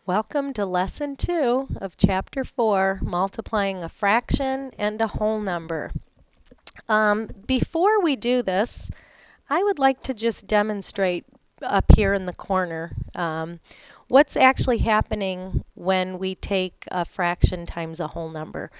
Welcome to Lesson 2 of Chapter 4, Multiplying a Fraction and a Whole Number. Before we do this, I would like to just demonstrate up here in the corner what's actually happening when we take a fraction times a whole number.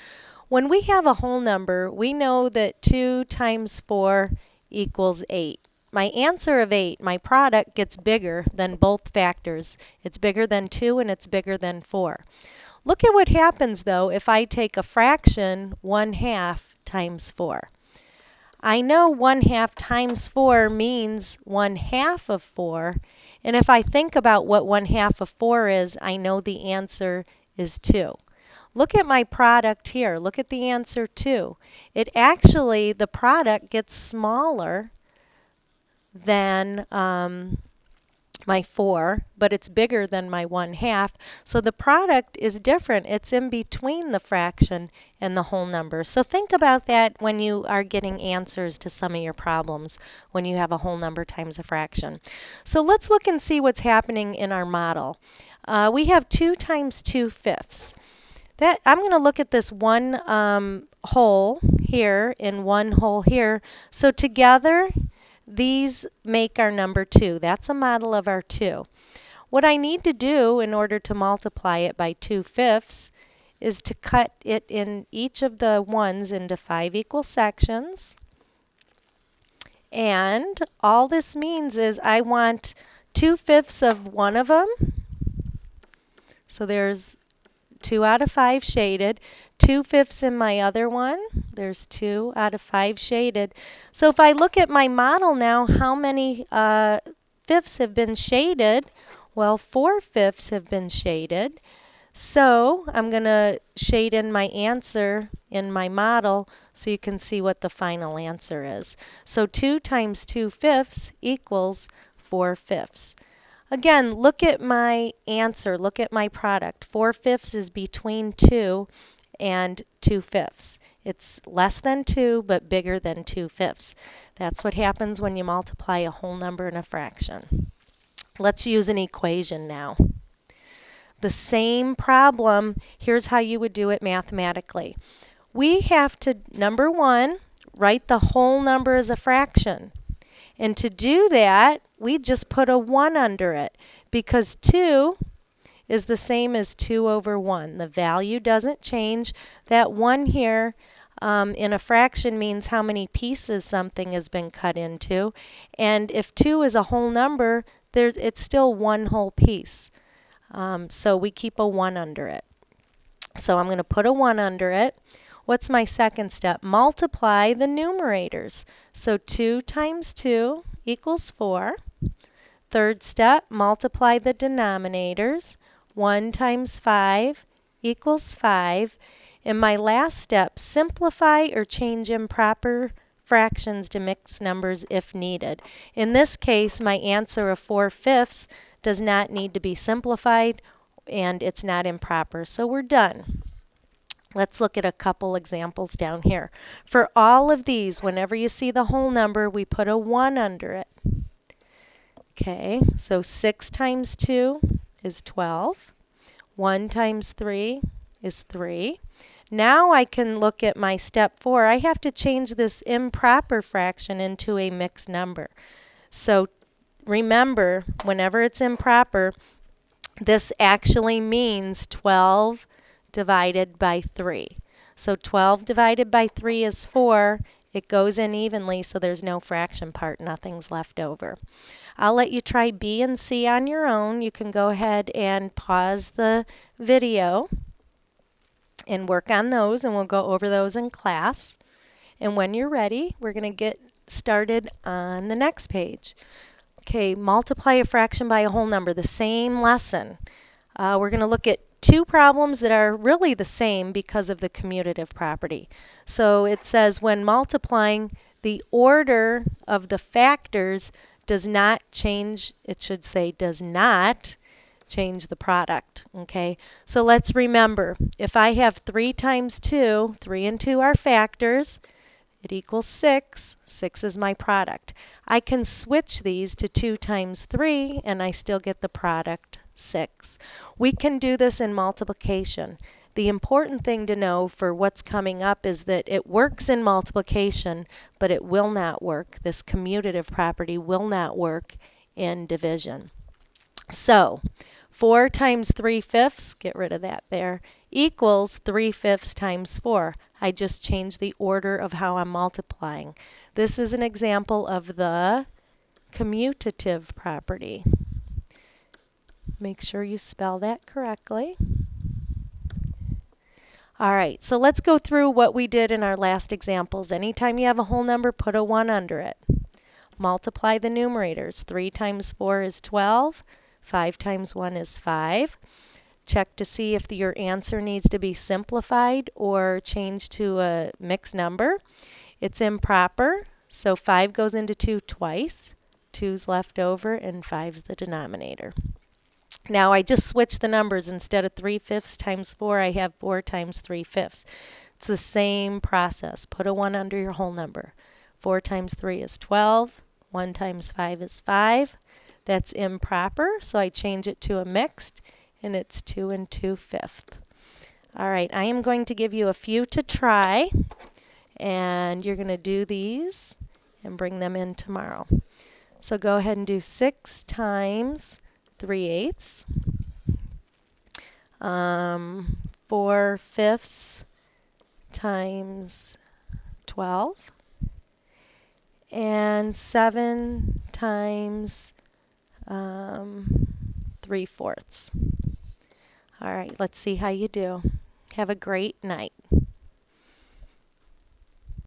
When we have a whole number, we know that 2 times 4 equals 8. My answer of 8, my product, gets bigger than both factors. It's bigger than 2 and it's bigger than 4. Look at what happens though if I take a fraction 1/2 times 4. I know 1/2 times 4 means 1/2 of 4. And if I think about what 1/2 of 4 is, I know the answer is 2. Look at my product here. Look at the answer 2. It actually, the product gets smaller than my 4, but it's bigger than my 1/2. So the product is different. It's in between the fraction and the whole number. So think about that when you are getting answers to some of your problems when you have a whole number times a fraction. So let's look and see what's happening in our model. We have 2 times 2/5. I'm going to look at this one whole here and one whole here. So together, these make our number 2. That's a model of our 2. What I need to do in order to multiply it by 2/5 is to cut it in each of the ones into 5 equal sections. And all this means is I want 2/5 of one of them. So there's 2 out of 5 shaded. 2/5 in my other one. There's 2 out of 5 shaded. So if I look at my model now, how many fifths have been shaded? Well, 4/5 have been shaded. So I'm going to shade in my answer in my model so you can see what the final answer is. So 2 times 2/5 equals 4/5. Again, look at my answer. Look at my product. 4/5 is between 2 and 2/5. It's less than 2, but bigger than 2/5. That's what happens when you multiply a whole number and a fraction. Let's use an equation now. The same problem, here's how you would do it mathematically. We have to, number 1, write the whole number as a fraction. And to do that, we just put a 1 under it because 2 is the same as 2 over 1. The value doesn't change. That 1 here in a fraction means how many pieces something has been cut into. And if 2 is a whole number, it's still one whole piece. So we keep a 1 under it. So I'm going to put a 1 under it. What's my second step? Multiply the numerators. So 2 times 2 equals 4. Third step, multiply the denominators. 1 times 5 equals 5. And my last step, simplify or change improper fractions to mixed numbers if needed. In this case, my answer of 4/5 does not need to be simplified and it's not improper. So we're done. Let's look at a couple examples down here. For all of these, whenever you see the whole number, we put a 1 under it. Okay, so 6 times 2 is 12. 1 times 3 is 3. Now I can look at my step 4. I have to change this improper fraction into a mixed number. So remember, whenever it's improper, this actually means 12 divided by 3. So 12 divided by 3 is 4. It goes in evenly, so there's no fraction part. Nothing's left over. I'll let you try B and C on your own. You can go ahead and pause the video and work on those, and we'll go over those in class. And when you're ready, we're going to get started on the next page. Okay, multiply a fraction by a whole number, the same lesson. We're going to look at 2 problems that are really the same because of the commutative property. So it says when multiplying, the order of the factors does not change, it should say does not change the product. Okay, so let's remember, if I have 3 times 2, 3 and 2 are factors, It equals 6. 6 is my product. I can switch these to 2 times 3, and I still get the product 6. We can do this in multiplication. The important thing to know for what's coming up is that it works in multiplication, but it will not work. This commutative property will not work in division. So 4 times 3/5, get rid of that there, equals 3/5 times 4. I just changed the order of how I'm multiplying. This is an example of the commutative property. Make sure you spell that correctly. All right, so let's go through what we did in our last examples. Anytime you have a whole number, put a 1 under it. Multiply the numerators. 3 times 4 is 12. 5 times 1 is 5. Check to see if your answer needs to be simplified or changed to a mixed number. It's improper, so 5 goes into 2 twice. 2's left over, and 5's the denominator. Now I just switched the numbers. Instead of 3/5 times 4, I have 4 times 3/5. It's the same process. Put a 1 under your whole number. 4 times 3 is 12. 1 times 5 is 5. That's improper, so I change it to a mixed, and it's 2 2/5. All right, I am going to give you a few to try, and you're going to do these and bring them in tomorrow. So go ahead and do 6 times 3/8. 4/5 times 12. And 7 times 3/4. All right, let's see how you do. Have a great night.